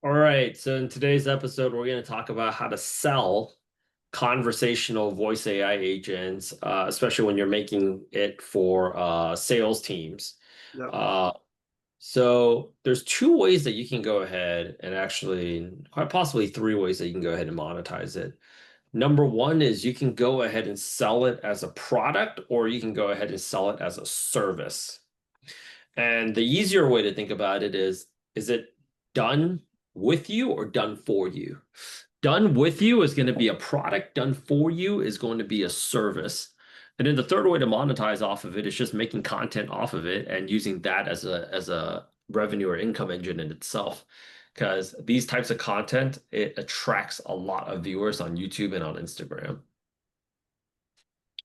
All right, so in today's episode, we're going to talk about how to sell conversational voice AI agents, especially when you're making it for sales teams. Yep. Uh, so there's two ways that you can go ahead and actually, quite possibly three ways that you can go ahead and monetize it. Number one is you can go ahead and sell it as a product, or you can go ahead and sell it as a service. And the easier way to think about it is it done with you or done for you? Done with you is going to be a product, done for you is going to be a service. And then the third way to monetize off of it is just making content off of it and using that as a revenue or income engine in itself. Because these types of content, it attracts a lot of viewers on YouTube and on Instagram.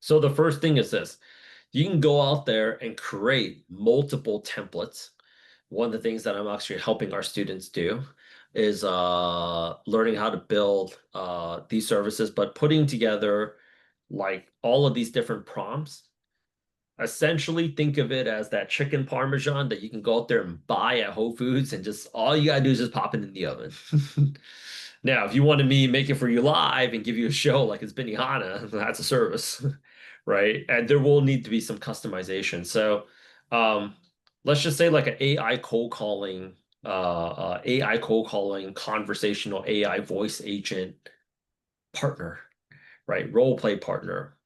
So the first thing is this. You can go out there and create multiple templates. One of the things that I'm actually helping our students do is learning how to build these services, but putting together like all of these different prompts. Essentially, think of it as that chicken parmesan that you can go out there and buy at Whole Foods, and just all you gotta do is just pop it in the oven. Now, if you wanted me make it for you live and give you a show like it's Benihana, that's a service, right? And there will need to be some customization. So, um, let's just say like an AI cold calling, conversational AI voice agent partner, right? Role play partner.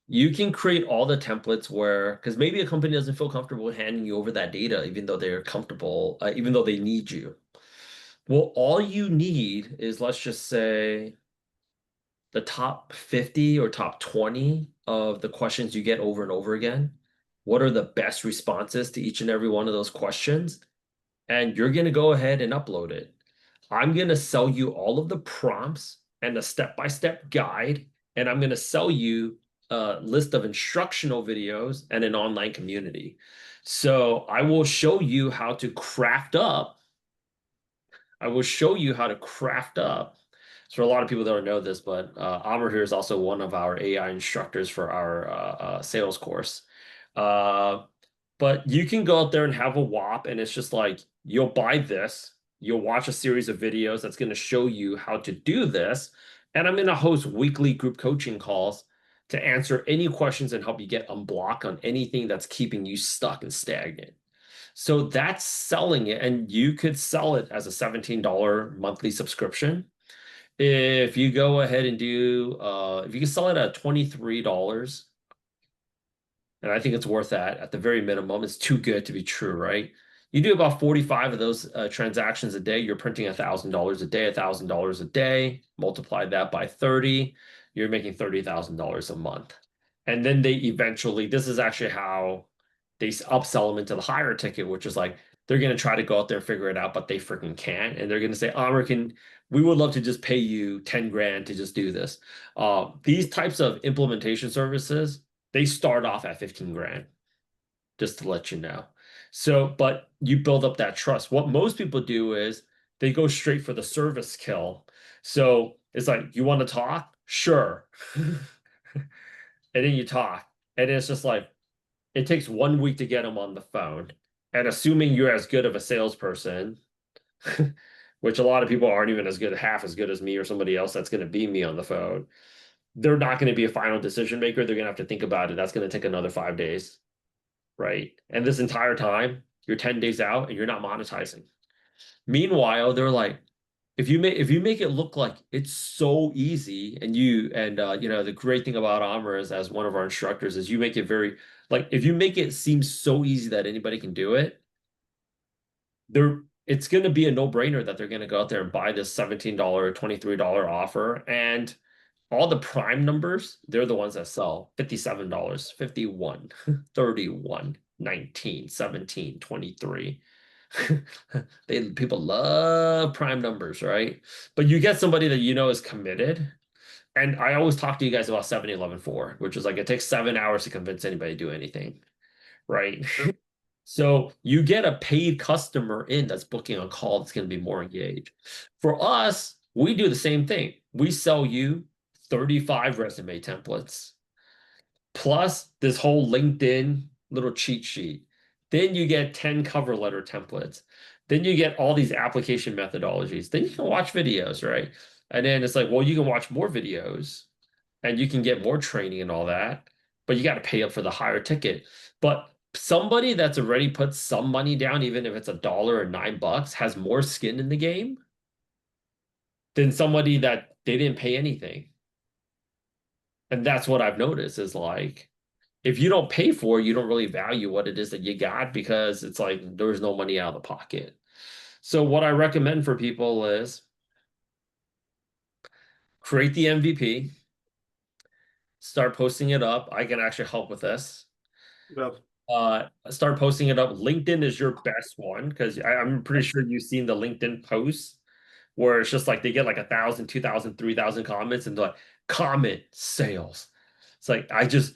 You can create all the templates where, because maybe a company doesn't feel comfortable handing you over that data, even though they're comfortable, even though they need you. Well, all you need is, let's just say, the top 50 or top 20 of the questions you get over and over again. What are the best responses to each and every one of those questions? And you're going to go ahead and upload it. I'm going to sell you all of the prompts and a step-by-step guide, and I'm going to sell you a list of instructional videos and an online community. So I will show you how to craft up. So a lot of people don't know this, but Amr here is also one of our AI instructors for our sales course. Uh, but you can go out there and have a Whop, and it's just like you'll buy this, you'll watch a series of videos that's going to show you how to do this, and I'm going to host weekly group coaching calls to answer any questions and help you get unblocked on anything that's keeping you stuck and stagnant. So that's selling it, and you could sell it as a $17 monthly subscription. If you go ahead and if you can sell it at $23, and I think it's worth that at the very minimum, it's too good to be true, right? You do about 45 of those transactions a day, you're printing $1,000 a day, $1,000 a day, multiply that by 30, you're making $30,000 a month. And then this is actually how they upsell them into the higher ticket, which is like they're going to try to go out there and figure it out, but they freaking can't. And they're going to say, we would love to just pay you 10 grand to just do this. These types of implementation services, they start off at 15 grand, just to let you know. So, but you build up that trust. What most people do is they go straight for the service kill. So it's like, you want to talk? Sure. And then you talk. And it's just like, it takes 1 week to get them on the phone. And assuming you're as good of a salesperson, which a lot of people aren't even half as good as me or somebody else that's going to be me on the phone, they're not going to be a final decision maker. They're going to have to think about it. That's going to take another 5 days, right? And this entire time, you're 10 days out and you're not monetizing. Meanwhile, they're like, if you make it look like it's so easy, the great thing about Amr is, as one of our instructors, is you make it very, like, if you make it seem so easy that anybody can do it, it's going to be a no-brainer that they're going to go out there and buy this $17, $23 offer. And all the prime numbers, they're the ones that sell $57, 51, 31, 19, 17, 23. People love prime numbers, right? But you get somebody that you know is committed. And I always talk to you guys about 7-Eleven 4, which is like it takes 7 hours to convince anybody to do anything, right? Yep. So you get a paid customer in that's booking a call that's going to be more engaged. For us, we do the same thing. We sell you 35 resume templates plus this whole LinkedIn little cheat sheet. Then you get 10 cover letter templates. Then you get all these application methodologies. Then you can watch videos, right? And then it's like, well, you can watch more videos and you can get more training and all that, but you got to pay up for the higher ticket. But somebody that's already put some money down, even if it's $1 or $9, has more skin in the game than somebody that they didn't pay anything. And that's what I've noticed is like, if you don't pay for it, you don't really value what it is that you got because it's like there's no money out of the pocket. So what I recommend for people is create the MVP, start posting it up. I can actually help with this. Yeah. Start posting it up. LinkedIn is your best one because I'm pretty sure you've seen the LinkedIn posts where it's just like they get like 1,000, 2,000, 3,000 comments and they're like comment sales. It's like I just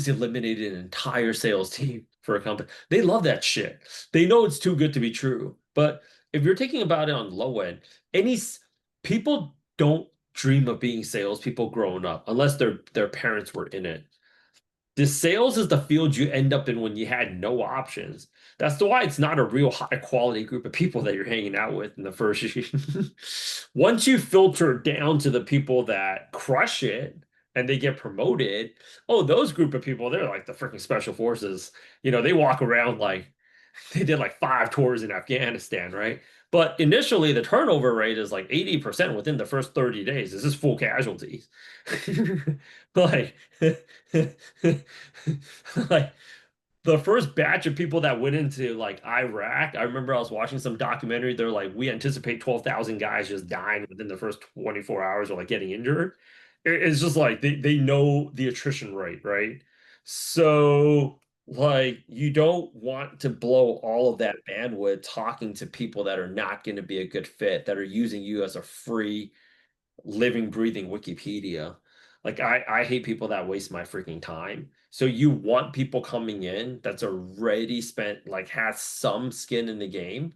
eliminated an entire sales team for a company. They love that shit. They know it's too good to be true. But if you're thinking about it on low end, any people don't dream of being salespeople growing up unless their parents were in it. The sales is the field you end up in when you had no options. That's why it's not a real high quality group of people that you're hanging out with in the first year. Once you filter down to the people that crush it and they get promoted, oh, those group of people, they're like the freaking special forces. They walk around like they did like 5 tours in Afghanistan, right? But initially, the turnover rate is like 80% within the first 30 days. This is full casualties. Like, like the first batch of people that went into like Iraq, I remember I was watching some documentary. They're like, we anticipate 12,000 guys just dying within the first 24 hours or like getting injured. It's just like they know the attrition rate, right? So like you don't want to blow all of that bandwidth talking to people that are not going to be a good fit, that are using you as a free living, breathing Wikipedia. Like I hate people that waste my freaking time. So you want people coming in that's already spent like has some skin in the game.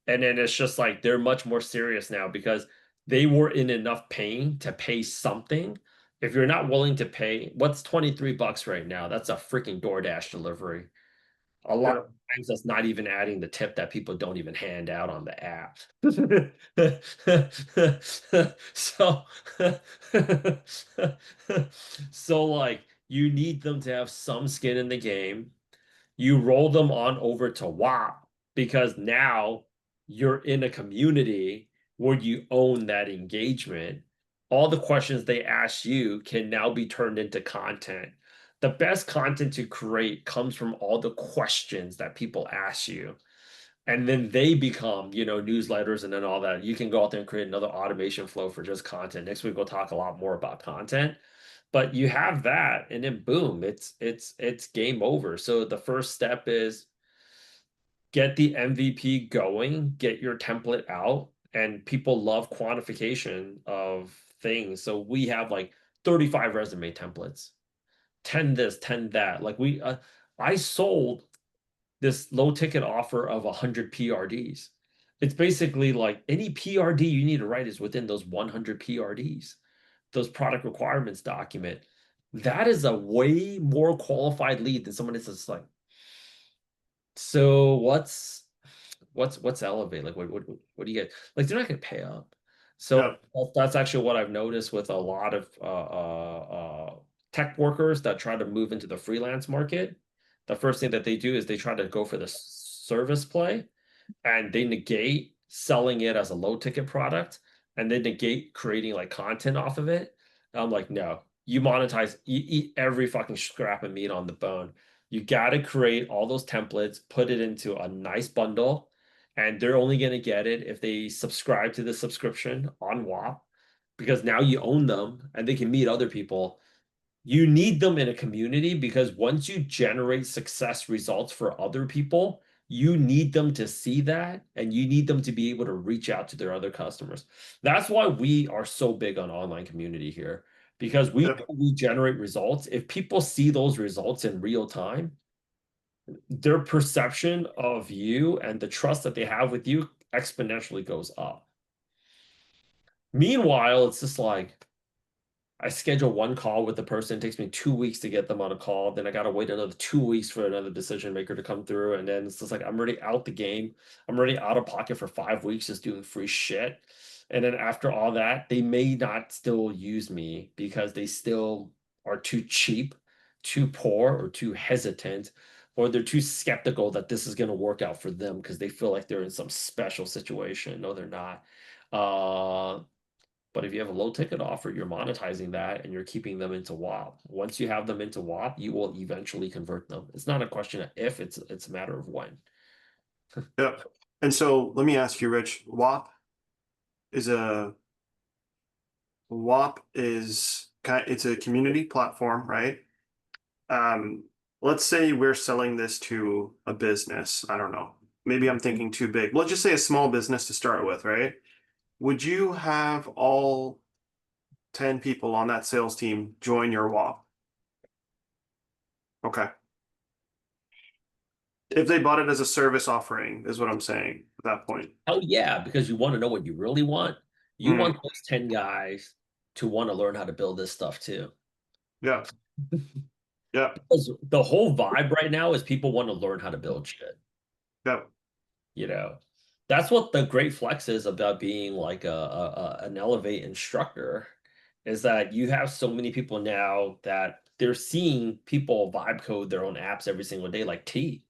And then it's just like they're much more serious now because they were in enough pain to pay something. If you're not willing to pay, what's $23 right now? That's a freaking DoorDash delivery. A lot Yeah. of times that's not even adding the tip that people don't even hand out on the app. So, so like you need them to have some skin in the game. You roll them on over to Whop because now you're in a community where you own that engagement. All the questions they ask you can now be turned into content. The best content to create comes from all the questions that people ask you. And then they become, newsletters and then all that. You can go out there and create another automation flow for just content. Next week we'll talk a lot more about content. But you have that, and then boom, it's game over. So the first step is get the MVP going, get your template out, and people love quantification of things. So we have like 35 resume templates, 10 this, 10 that. I sold this low ticket offer of 100 PRDs. It's basically like any PRD you need to write is within those 100 PRDs, those product requirements document. That is a way more qualified lead than someone that's just like, so what's Elevate? Like what do you get? Like they're not gonna pay up. So Yeah. that's actually what I've noticed with a lot of tech workers that try to move into the freelance market. The first thing that they do is they try to go for the service play and they negate selling it as a low ticket product and they negate creating like content off of it. And I'm like, no, you eat every fucking scrap of meat on the bone. You got to create all those templates, put it into a nice bundle, and they're only going to get it if they subscribe to the subscription on Whop because now you own them and they can meet other people. You need them in a community because once you generate success results for other people, you need them to see that and you need them to be able to reach out to their other customers. That's why we are so big on online community here because we Yeah. know we generate results. If people see those results in real time, their perception of you and the trust that they have with you exponentially goes up. Meanwhile, it's just like I schedule one call with the person. It takes me 2 weeks to get them on a call. Then I gotta wait another 2 weeks for another decision maker to come through. And then it's just like I'm already out the game. I'm already out of pocket for 5 weeks just doing free shit. And then after all that, they may not still use me because they still are too cheap, too poor, or too hesitant, or they're too skeptical that this is going to work out for them because they feel like they're in some special situation. No, they're not. Uh, but if you have a low ticket offer, you're monetizing that and you're keeping them into Whop. Once you have them into Whop, you will eventually convert them. It's not a question of if, it's a matter of when. Yep. And so let me ask you, Rich, is a WAP is it's a community platform, right? Um, let's say we're selling this to a business. I don't know. Maybe I'm thinking too big. Let's just say a small business to start with, right? Would you have all 10 people on that sales team join your WAP? Okay. If they bought it as a service offering, is what I'm saying at that point. Oh yeah, because you want to know what you really want. You want Mm, those 10 guys to want to learn how to build this stuff too. yeah. Yeah. Because the whole vibe right now is people want to learn how to build shit. Yeah. You know, that's what the great flex is about being like an Elevate instructor, is that you have so many people now that they're seeing people vibe code their own apps every single day, like T.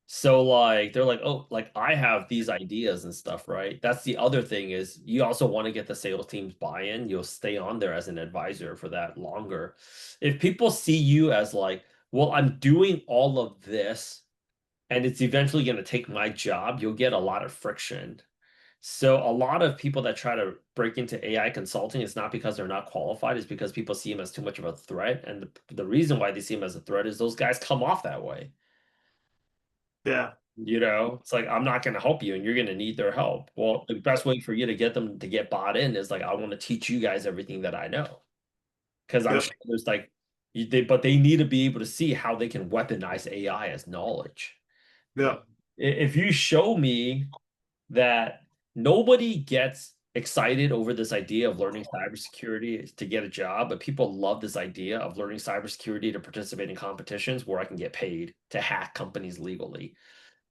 So like they're like, oh, like I have these ideas and stuff, right? That's the other thing is you also want to get the sales team's buy-in. You'll stay on there as an advisor for that longer. If people see you as like, well, I'm doing all of this and it's eventually going to take my job, you'll get a lot of friction. So a lot of people that try to break into AI consulting, it's not because they're not qualified, it's because people see him as too much of a threat. And the reason why they see him as a threat is those guys come off that way. Yeah. It's like I'm not going to help you and you're going to need their help. Well, the best way for you to get them to get bought in is like I want to teach you guys everything that I know. Because I'm Yep. sure there's like but they need to be able to see how they can weaponize AI as knowledge. Yep. If you show me that nobody gets excited over this idea of learning cybersecurity to get a job, but people love this idea of learning cybersecurity to participate in competitions where I can get paid to hack companies legally.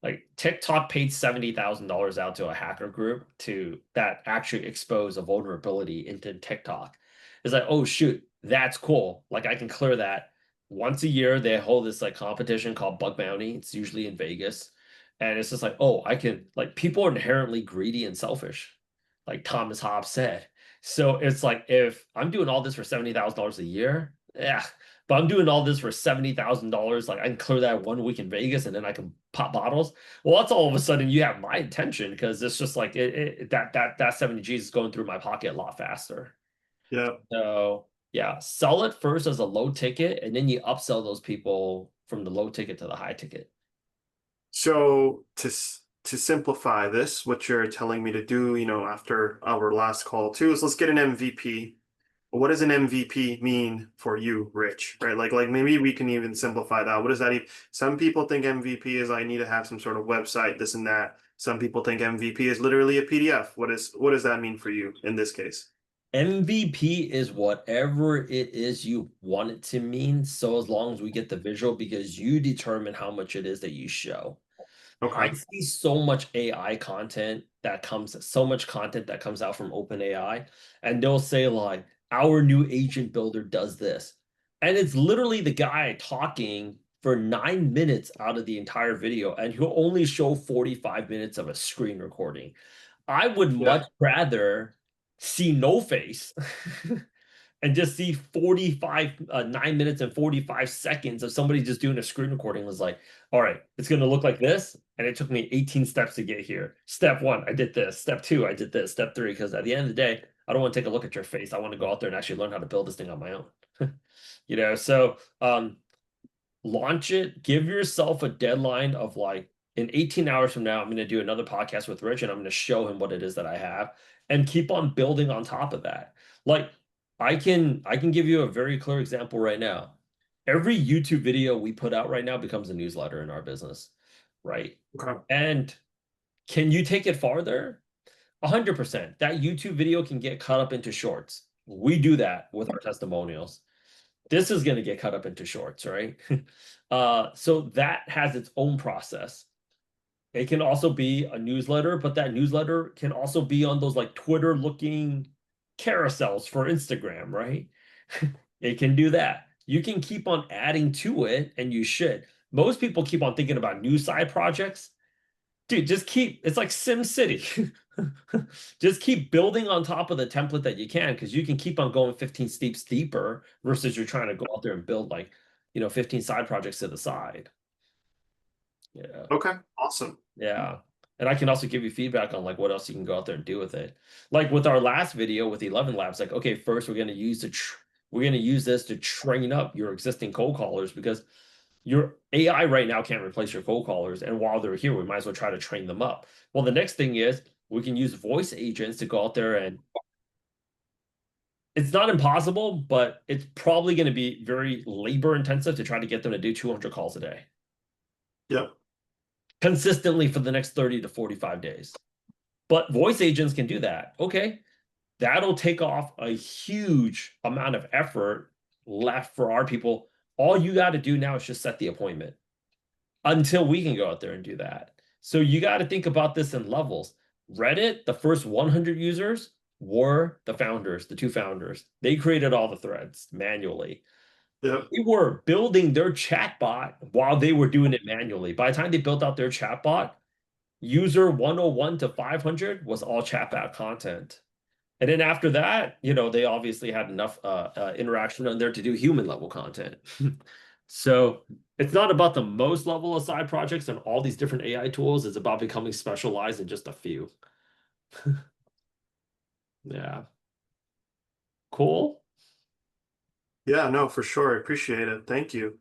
Like TikTok paid $70,000 out to a hacker group to that actually expose a vulnerability into TikTok. It's like, oh shoot, that's cool. Like I can clear that. Once a year, they hold this like competition called Bug Bounty. It's usually in Vegas. And it's just like, oh, I can like people are inherently greedy and selfish, like Thomas Hobbes said. So it's like if I'm doing all this for $70,000 a year, yeah, but I'm doing all this for $70,000. Like I can clear that 1 week in Vegas and then I can pop bottles. Well, that's all of a sudden you have my attention because it's just like that 70 G's is going through my pocket a lot faster. Yep. So yeah, sell it first as a low ticket and then you upsell those people from the low ticket to the high ticket. So to simplify this, what you're telling me to do, after our last call too, is let's get an MVP. What does an MVP mean for you, Rich? Right? Like maybe we can even simplify that. What does that even? Some people think MVP is I need to have some sort of website, this and that. Some people think MVP is literally a PDF. What does that mean for you in this case? MVP is whatever it is you want it to mean. So as long as we get the visual, because you determine how much it is that you show. I Okay. see so much AI content so much content that comes out from OpenAI, and they'll say like, our new agent builder does this. And it's literally the guy talking for 9 minutes out of the entire video, and he'll only show 45 minutes of a screen recording. I would much Yeah. rather see no face and just see 9 minutes and 45 seconds of somebody just doing a screen recording was like, all right, it's going to look like this. And it took me 18 steps to get here. Step one, I did this. Step two, I did this. Step three, because at the end of the day, I don't want to take a look at your face. I want to go out there and actually learn how to build this thing on my own. So launch it, give yourself a deadline of like in 18 hours from now, I'm going to do another podcast with Rich and I'm going to show him what it is that I have and keep on building on top of that. Like I can give you a very clear example right now. Every YouTube video we put out right now becomes a newsletter in our business, right? Okay. And can you take it farther? 100%. That YouTube video can get cut up into shorts. We do that with our testimonials. This is going to get cut up into shorts, right? So that has its own process. It can also be a newsletter, but that newsletter can also be on those like Twitter looking carousels for Instagram, right? It can do that. You can keep on adding to it, and you should. Most people keep on thinking about new side projects. Dude, just keep, it's like Sim City. Just keep building on top of the template that you can, because you can keep on going 15 steeps deeper versus you're trying to go out there and build like, 15 side projects to the side. Yeah. Okay, awesome. Yeah. And I can also give you feedback on like what else you can go out there and do with it. Like with our last video with 11 labs, like, okay, first we're going to use we're going to use this to train up your existing cold callers, because your AI right now can't replace your cold callers. And while they're here, we might as well try to train them up. Well, the next thing is we can use voice agents to go out there, and it's not impossible, but it's probably going to be very labor intensive to try to get them to do 200 calls a day Yep. consistently for the next 30 to 45 days. But voice agents can do that. Okay, that'll take off a huge amount of effort left for our people. All you got to do now is just set the appointment until we can go out there and do that. So you got to think about this in levels. Reddit, the first 100 users were the founders, the two founders. They created all the threads manually. Yep. They were building their chatbot while they were doing it manually. By the time they built out their chatbot, user 101 to 500 was all chatbot content. And then after that, they obviously had enough interaction on there to do human level content. So it's not about the most level of side projects and all these different AI tools. It's about becoming specialized in just a few. Yeah. Cool. Yeah, no, for sure. I appreciate it. Thank you.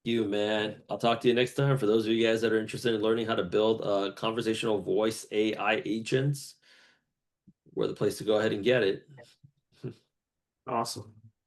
You, man. I'll talk to you next time. For those of you guys that are interested in learning how to build conversational voice AI agents, we're the place to go ahead and get it. Awesome.